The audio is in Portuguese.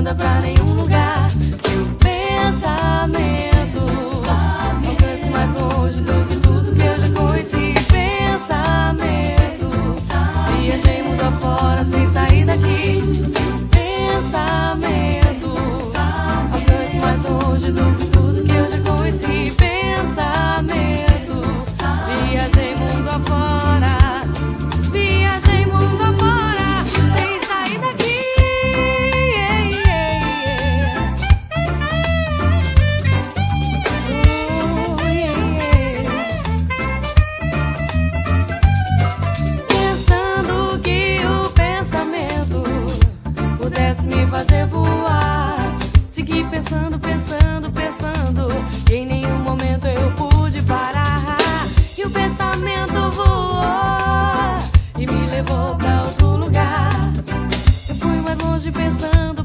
anda pra nenhum lugar. E o pensamento alcance mais longe do que tudo que eu já conheci. Pensamento, viajei mundo afora sem sair daqui. Pensamento, alcance mais longe do que tudo que eu já conheci. Pensamento, viajei mundo afora. Viajei mundo afora sem sair daqui. Pensando que o pensamento pudesse me fazer voar. Segui pensando, pensando, pensando. E em nenhum momento eu pude parar. E o pensamento voou e me levou pra outro lugar. Eu fui mais longe pensando,